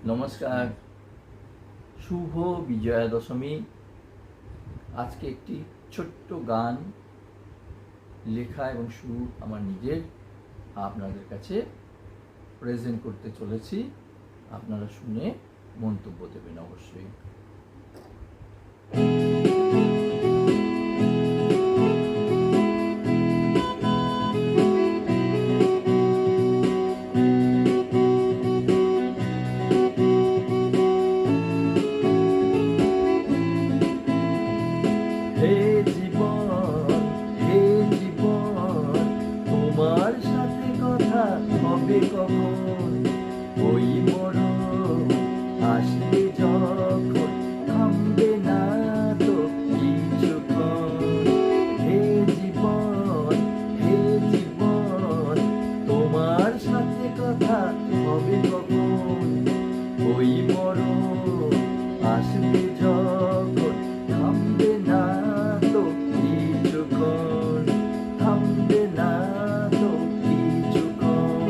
নমস্কার, শুভ বিজয়া দশমী। আজকে একটি ছোট্ট গান লেখা এবং সুর আমার নিজের আপনাদের কাছে প্রেজেন্ট করতে চলেছি। আপনারা শুনে মন্তব্য দেবেন অবশ্যই। হে জীবন, তোমার সাথে কথা হবে কখন? ওই মরণ আসবে যখন, থামবে না তো কিছুক্ষণ। হে জীবন, তোমার সাথে কথা হবে কখন? ওই মরণ আসবে যখন, থামবে না তো কিছুক্ষণ, থামবে না তো কিছুক্ষণ।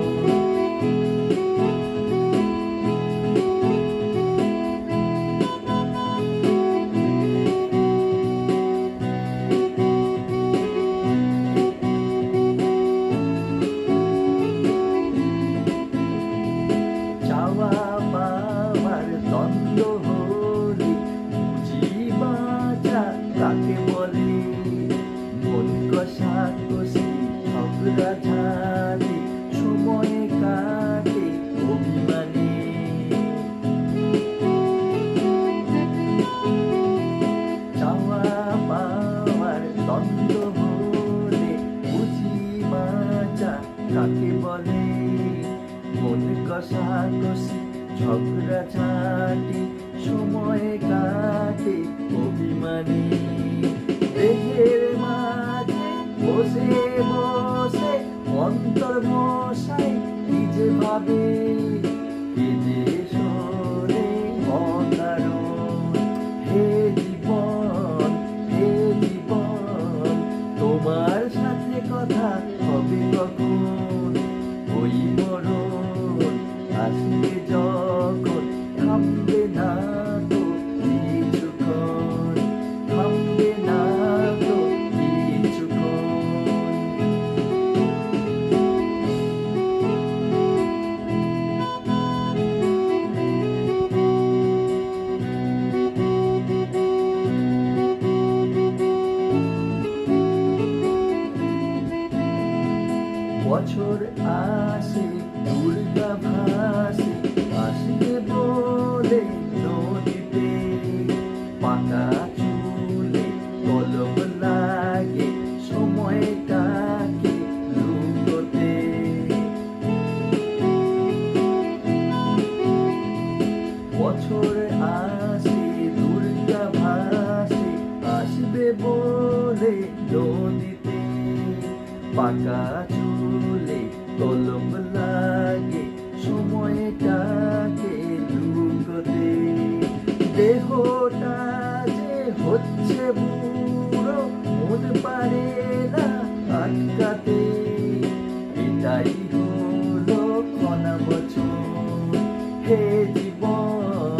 চাওয়া পাওয়ার দ্বন্দ্ব হলে বুঝি বাঁচা কাকে বলে? মন কষাকষি ঝগড়াঝাটি সময় কাটে অভিমানে। চাওয়া পাওয়ার দ্বন্দ্ব হলে বুঝি বাঁচা কাকে বলে? মন কষাকষি ঝগড়াঝাটি সময় কাটে অভিমানী। দেহের মাঝে বসে বসে অন্তর মশাই কি যে ভাবে, কি যে শোনে অকারণ। হে জীবন, তোমার সাথে কথা হবে কখন? ওই মরণ আসবে যখন, থামবে না তো কিছুক্ষণ, থামবে না তো কিছুক্ষণ। বছর আসে দুর্গা ভাসে, আসবে বলে নদীতে। পাকা চুলে কলম লাগে সময়টাকে লুকোতে। বছর আসে দুর্গা ভাসে, আসবে বলে নদীতে। পাকা চুলে কলম লাগে সময়টাকে লুকোতে। দেহটা যে হচ্ছে বুড়ো, মন পারে না আটকাতে। এটাই হলো ক্ষণা বছর। হে জীবন,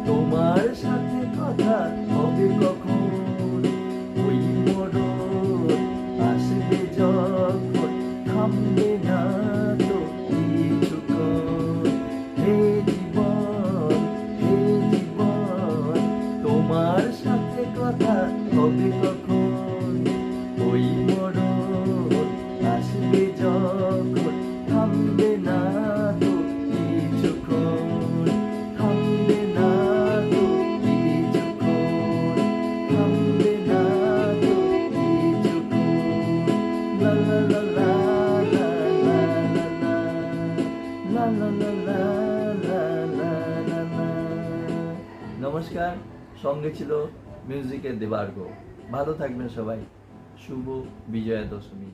তোমার সাথে কথা হবে কখন? ওই মরণ আসবে যখন, থামবে না তো কিছুক্ষণ। হে জীবন, তোমার সাথে কথা হবে কখন? ওই মরণ আসবে যখন, থামবে না তো কিছুক্ষণ, থামবে না তো কিছুক্ষণ, থামবে না তো কিছুক্ষণ। লা লা লা লা লা লা লা লা লা লা লা লা লা লা। নমস্কার, সঙ্গে ছিল মিউজিকের দেবার্গ। ভালো থাকবেন সবাই। শুভ বিজয়া দশমী।